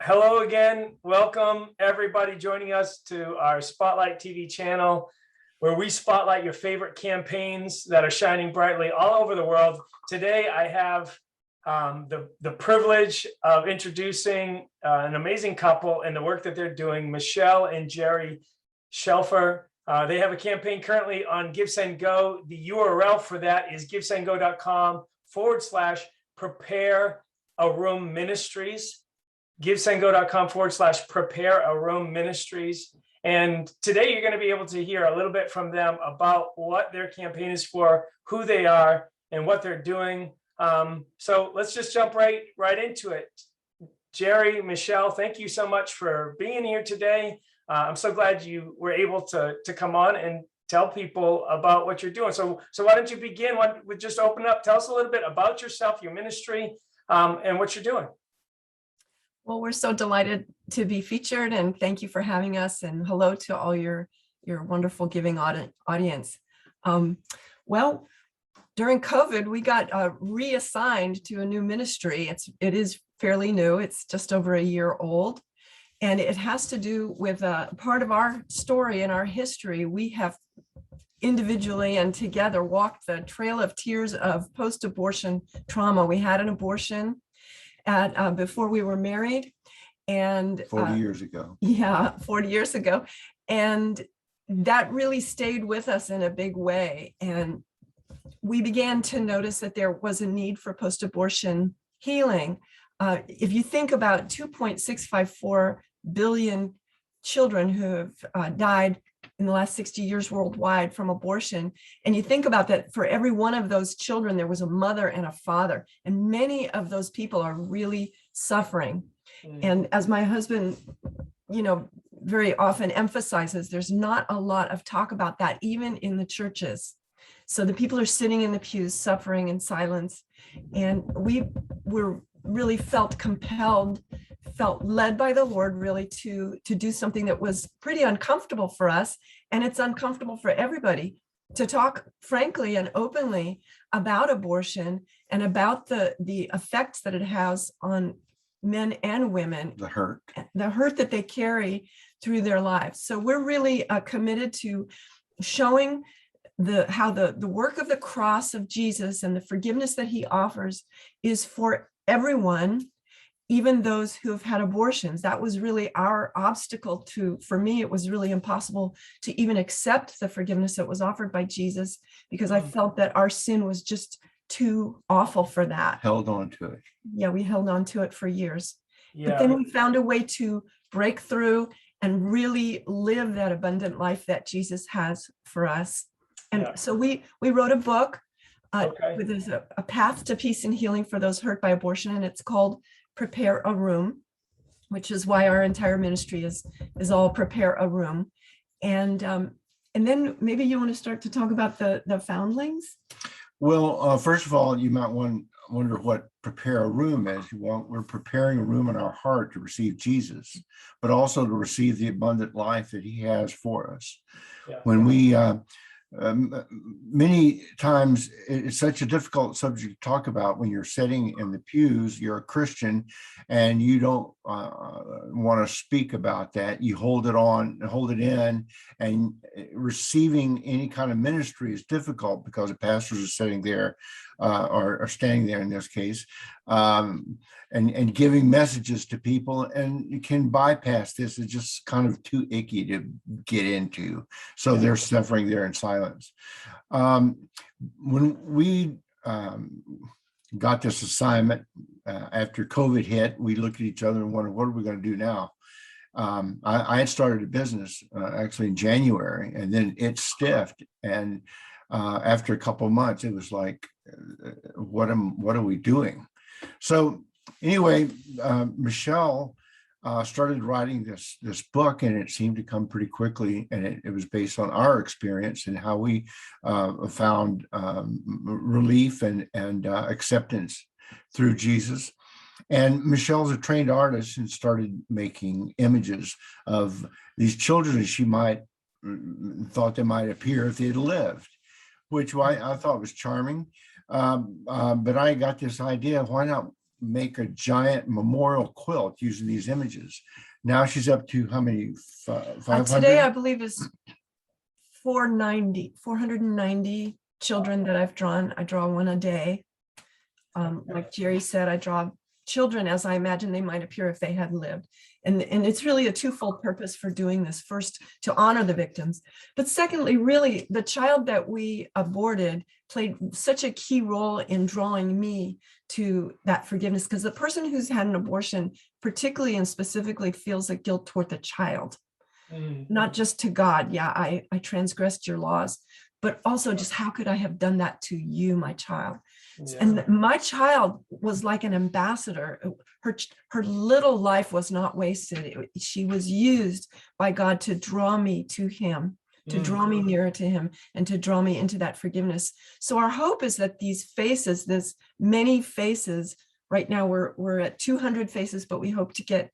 Hello again. Welcome everybody joining us to our Spotlight TV channel, where we spotlight your favorite campaigns that are shining brightly all over the world. Today, I have the privilege of introducing an amazing couple and the work that they're doing, Michelle and Jerry Shelfer. They have a campaign currently on GiveSendGo. The URL for that is GiveSendGo.com/prepare a room ministries. GiveSendGo.com/prepare a room ministries. And today you're going to be able to hear a little bit from them about what their campaign is for, who they are, and what they're doing. So let's just jump right into it. Jerry, Michelle, thank you so much for being here today. I'm so glad you were able to come on and tell people about what you're doing. So why don't you begin with just open up, tell us a little bit about yourself, your ministry, and what you're doing. Well, we're so delighted to be featured, and thank you for having us, and hello to all your wonderful giving audience. Well, during COVID, we got reassigned to a new ministry. It is fairly new. It's just over a year old, and it has to do with part of our story and our history. We have individually and together walked the trail of tears of post-abortion trauma. We had an abortion before we were married, and 40 years ago. Yeah, 40 years ago. And that really stayed with us in a big way. And we began to notice that there was a need for post-abortion healing. If you think about 2.654 billion children who have died in the last 60 years worldwide from abortion. And you think about that, for every one of those children, there was a mother and a father. And many of those people are really suffering. And as my husband, very often emphasizes, there's not a lot of talk about that, even in the churches. So the people are sitting in the pews suffering in silence. And we were really felt led by the Lord really to do something that was pretty uncomfortable for us. And it's uncomfortable for everybody to talk frankly and openly about abortion and about the effects that it has on men and women, the hurt that they carry through their lives. So we're really committed to showing how the work of the cross of Jesus and the forgiveness that he offers is for everyone, even those who have had abortions. That was really our obstacle for me, it was really impossible to even accept the forgiveness that was offered by Jesus, because I felt that our sin was just too awful for that. Held on to it. Yeah, we held on to it for years. Yeah. But then we found a way to break through and really live that abundant life that Jesus has for us. And so we wrote a book with a path to peace and healing for those hurt by abortion, and it's called Prepare a Room, which is why our entire ministry is all Prepare a Room. And then maybe you want to start to talk about the foundlings. Well, first of all, you might wonder what prepare a room is. We're preparing a room in our heart to receive Jesus, but also to receive the abundant life that he has for us. Yeah. When we many times it's such a difficult subject to talk about when you're sitting in the pews, you're a Christian, and you don't want to speak about that. You hold it in, and receiving any kind of ministry is difficult because the pastors are sitting there or standing there in this case, and giving messages to people, and you can bypass this. It's just kind of too icky to get into. So they're suffering there in silence. When we got this assignment after COVID hit, we looked at each other and wondered, what are we going to do now? I had started a business actually in January, and then it stiffed. And after a couple of months, it was like, what are we doing? So anyway, Michelle started writing this book, and it seemed to come pretty quickly. And it was based on our experience and how we found relief and acceptance through Jesus. And Michelle's a trained artist and started making images of these children as she thought they might appear if they had lived, which I thought was charming. But I got this idea of why not make a giant memorial quilt using these images. Now she's up to how many? 500? Today, I believe is 490 children that I've drawn. I draw one a day. Like Jerry said, I draw children as I imagine they might appear if they had lived. And it's really a twofold purpose for doing this. First, to honor the victims. But secondly, really, the child that we aborted played such a key role in drawing me to that forgiveness, because the person who's had an abortion, particularly and specifically, feels a guilt toward the child, not just to God. Yeah, I transgressed your laws, but also just how could I have done that to you, my child? Yeah. And my child was like an ambassador. Her little life was not wasted. She was used by God to draw me to him, to draw me nearer to him, and to draw me into that forgiveness. So our hope is that these faces, this many faces, right now we're at 200 faces, but we hope to get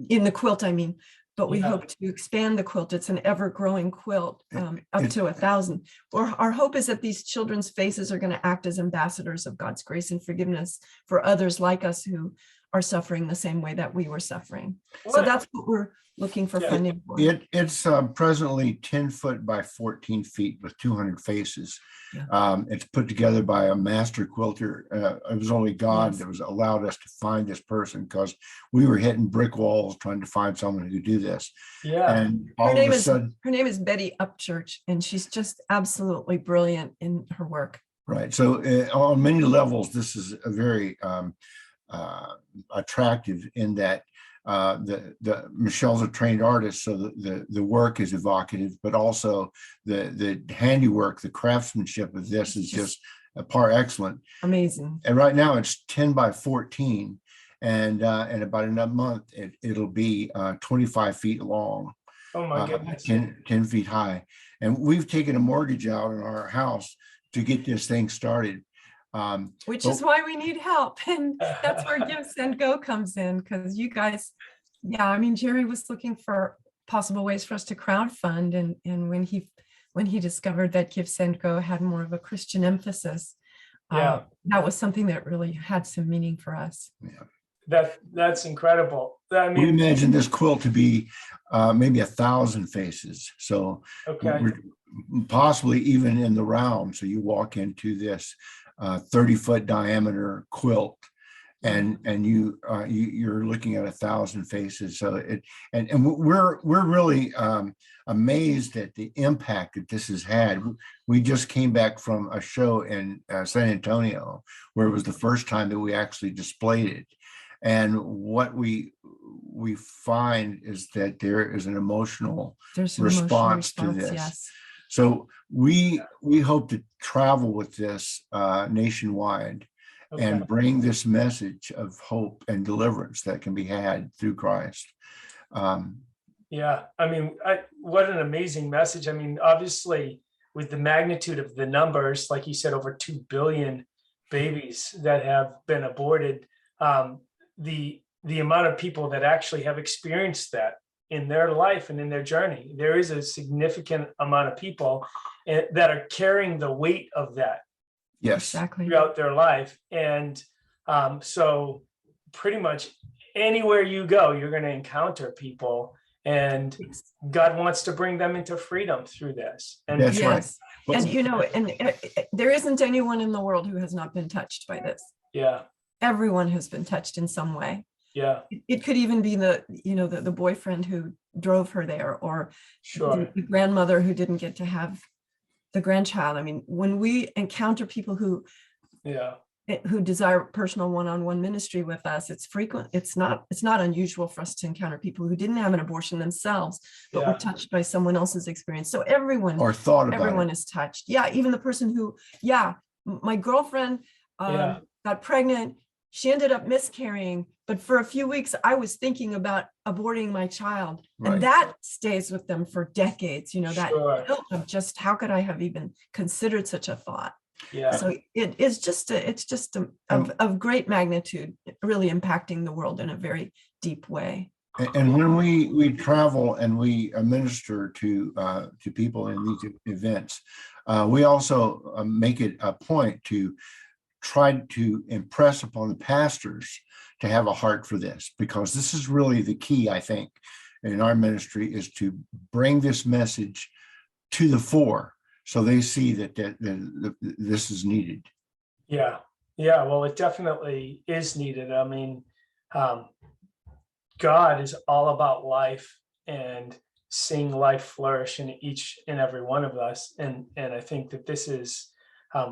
in the quilt, I mean, but we hope to expand the quilt. It's an ever-growing quilt, up to 1,000. Our hope is that these children's faces are going to act as ambassadors of God's grace and forgiveness for others like us who are suffering the same way that we were suffering. So that's what we're looking for funding for. It's presently 10 foot by 14 feet with 200 faces. It's put together by a master quilter. It was only God that was allowed us to find this person, because we were hitting brick walls trying to find someone who could do this. And all of a sudden, her name is Betty Upchurch, and she's just absolutely brilliant in her work. Right. So on many levels, this is a very attractive in that Michelle's a trained artist, so the work is evocative, but also the handiwork, the craftsmanship of this is just par excellent. Amazing. And right now it's 10 by 14, and in about another month it'll be 25 feet long. Oh my goodness. 10 feet high. And we've taken a mortgage out in our house to get this thing started. Which is why we need help. And that's where GiveSendGo comes in, because you guys, I mean, Jerry was looking for possible ways for us to crowdfund. And when he discovered that GiveSendGo had more of a Christian emphasis, that was something that really had some meaning for us. That's incredible. I mean, we imagine this quilt to be maybe 1,000 faces. So possibly even in the round. So you walk into this 30-foot diameter quilt, and you're looking at 1,000 faces. So we're really amazed at the impact that this has had. We just came back from a show in San Antonio where it was the first time that we actually displayed it. And what we find is that there is an emotional response to this. Yes. So we hope to travel with this nationwide and bring this message of hope and deliverance that can be had through Christ. I mean, what an amazing message. I mean, obviously, with the magnitude of the numbers, like you said, over 2 billion babies that have been aborted, the amount of people that actually have experienced that in their life and in their journey, there is a significant amount of people that are carrying the weight of that throughout their life. And so pretty much anywhere you go, you're going to encounter people, and God wants to bring them into freedom through this. And that's right. And and there isn't anyone in the world who has not been touched by this. Everyone has been touched in some way. It could even be the boyfriend who drove her there, or the grandmother who didn't get to have the grandchild. I mean, when we encounter people who desire personal one-on-one ministry with us, it's frequent. It's not unusual for us to encounter people who didn't have an abortion themselves, but were touched by someone else's experience. So everyone is touched. Even the person who, my girlfriend got pregnant. She ended up miscarrying, but for a few weeks, I was thinking about aborting my child. And that stays with them for decades, that guilt of just, how could I have even considered such a thought? So it's just of great magnitude, really impacting the world in a very deep way. And when we travel and we minister to people in these events, we also make it a point to tried to impress upon the pastors to have a heart for this, because this is really the key, I think, in our ministry, is to bring this message to the fore so they see that this is needed. Yeah. Yeah. Well, it definitely is needed. I mean, God is all about life and seeing life flourish in each and every one of us. And I think that this is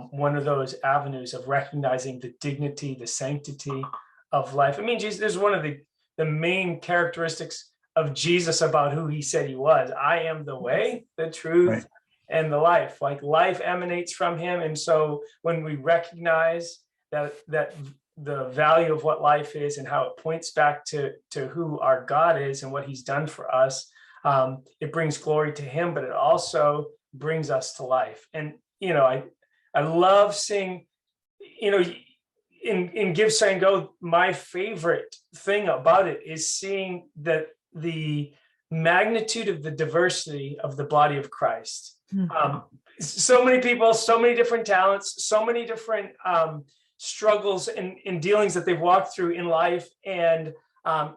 one of those avenues of recognizing the dignity, the sanctity of life. I mean, Jesus, there's one of the main characteristics of Jesus about who he said he was. I am the way, the truth, Right. and the life. Like, life emanates from him. And so when we recognize that the value of what life is and how it points back to who our God is and what he's done for us, it brings glory to him, but it also brings us to life. And, I love seeing, in GiveSendGo, my favorite thing about it is seeing that the magnitude of the diversity of the body of Christ. So many people, so many different talents, so many different struggles and dealings that they've walked through in life, and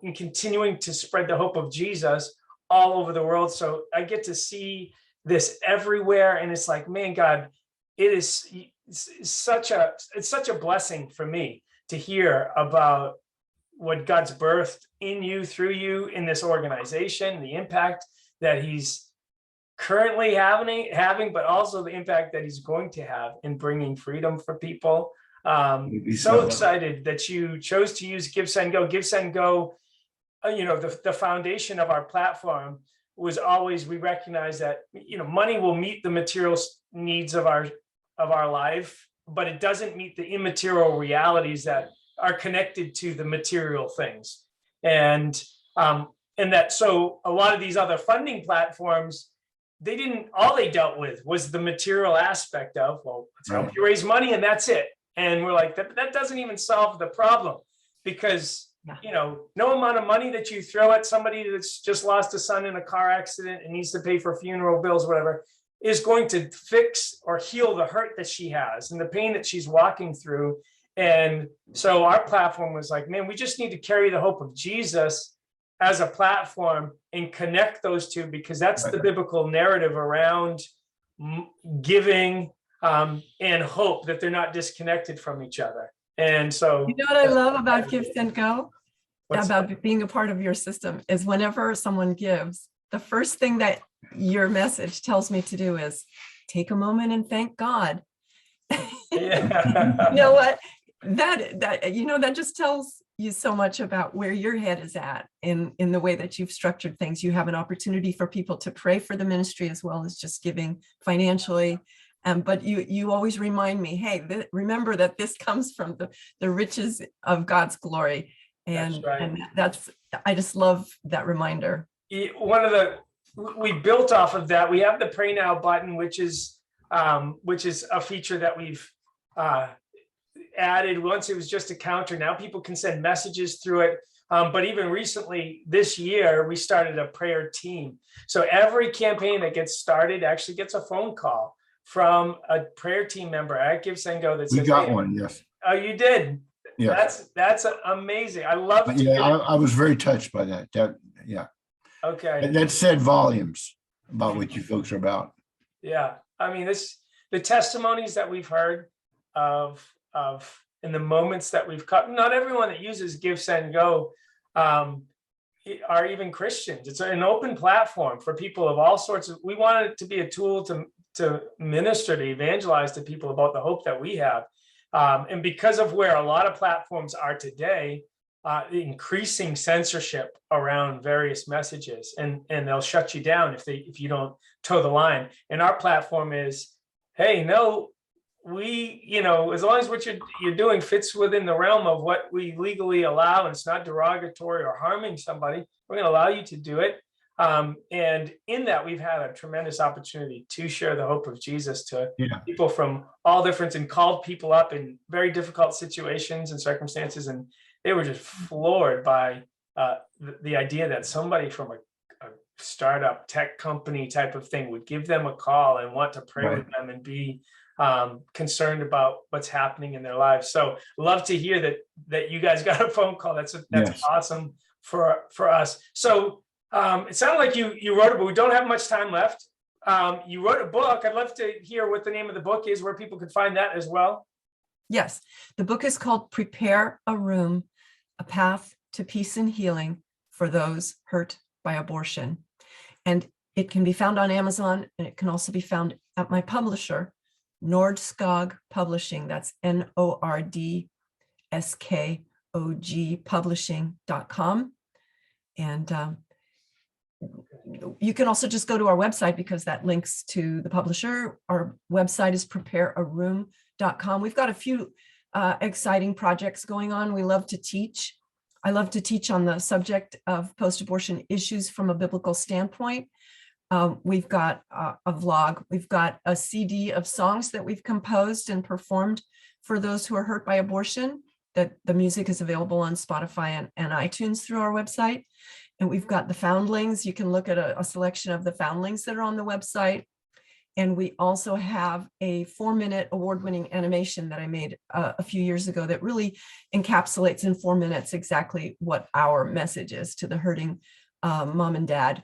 in continuing to spread the hope of Jesus all over the world. So I get to see this everywhere, and it's like, man, God, it's such a blessing for me to hear about what God's birthed in you, through you, in this organization, the impact that he's currently having, but also the impact that he's going to have in bringing freedom for people. So excited that you chose to use GiveSendGo. GiveSendGo, the foundation of our platform was always, we recognize that, money will meet the material needs of our life, but it doesn't meet the immaterial realities that are connected to the material things. And that, so a lot of these other funding platforms, all they dealt with was the material aspect of, well, let's help you raise money and that's it. And we're like, that doesn't even solve the problem, because no amount of money that you throw at somebody that's just lost a son in a car accident and needs to pay for funeral bills, whatever, is going to fix or heal the hurt that she has and the pain that she's walking through. And so our platform was like, man, we just need to carry the hope of Jesus as a platform and connect those two, because that's the biblical narrative around giving and hope, that they're not disconnected from each other. And so, what I love about GiveSendGo, about being a part of your system, is whenever someone gives, the first thing that your message tells me to do is take a moment and thank God. Yeah. You know what? That just tells you so much about where your head is at in the way that you've structured things. You have an opportunity for people to pray for the ministry as well as just giving financially. But you always remind me, hey, remember that this comes from the riches of God's glory. And I just love that reminder. We built off of that. We have the Pray Now button, which is a feature that we've added. Once it was just a counter. Now people can send messages through it. But even recently this year, we started a prayer team. So every campaign that gets started actually gets a phone call from a prayer team member at GiveSendGo that says, we got one. Yes. Oh, you did? Yes. That's amazing. I love it. Yeah, I was very touched by that. Yeah. Okay. And that said volumes about what you folks are about. Yeah. I mean, the testimonies that we've heard of in the moments that we've cut, not everyone that uses GiveSendGo are even Christians. It's an open platform for people of all sorts of, we want it to be a tool to minister, to evangelize to people about the hope that we have. And because of where a lot of platforms are today, increasing censorship around various messages, and they'll shut you down if you don't toe the line. And our platform is, hey, no, as long as what you're doing fits within the realm of what we legally allow, and it's not derogatory or harming somebody, we're going to allow you to do it. And in that, we've had a tremendous opportunity to share the hope of Jesus to people from all different, and called people up in very difficult situations and circumstances. And they were just floored by the idea that somebody from a startup tech company type of thing would give them a call and want to pray with them and be concerned about what's happening in their lives. So love to hear that you guys got a phone call. That's Yes. awesome for us. So it sounded like you wrote it, but we don't have much time left. You wrote a book. I'd love to hear what the name of the book is, where people could find that as well. Yes, the book is called Prepare a Room, A Path to Peace and Healing for Those Hurt by Abortion. And it can be found on Amazon, and it can also be found at my publisher, Nordskog Publishing. That's NORDSKOG publishing.com. And you can also just go to our website, because that links to the publisher. Our website is preparearoom.com. We've got a few exciting projects going on. We love to teach. I love to teach on the subject of post-abortion issues from a biblical standpoint. We've got a vlog. We've got a CD of songs that we've composed and performed for those who are hurt by abortion. That the music is available on Spotify and iTunes through our website. And we've got the foundlings. You can look at a selection of the foundlings that are on the website. And we also have a 4-minute award-winning animation that I made a few years ago that really encapsulates in 4 minutes exactly what our message is to the hurting mom and dad.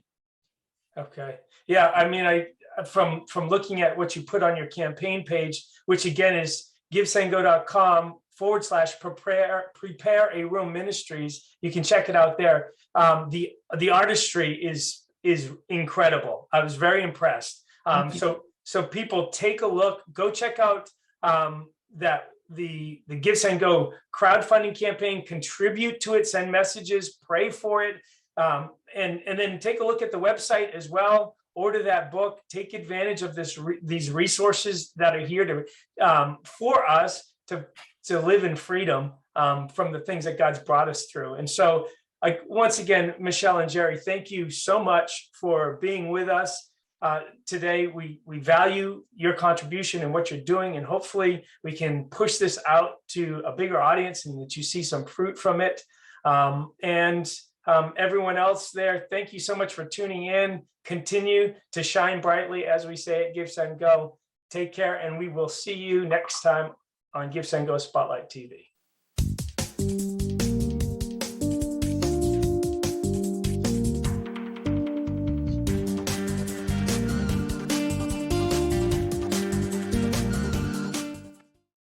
Okay. Yeah. I mean, from looking at what you put on your campaign page, which again is GiveSendGo.com/prepare a Room Ministries. You can check it out there. The artistry is incredible. I was very impressed. So people take a look, go check out that the GiveSendGo crowdfunding campaign, contribute to it, send messages, pray for it, and then take a look at the website as well. Order that book. Take advantage of these resources that are here to for us to live in freedom from the things that God's brought us through. And so, once again, Michelle and Jerry, thank you so much for being with us today. We value your contribution and what you're doing, and hopefully we can push this out to a bigger audience and that you see some fruit from it. Everyone else there, thank you so much for tuning in. Continue to shine brightly, as we say at GiveSendGo. Take care, and we will see you next time on GiveSendGo Spotlight TV.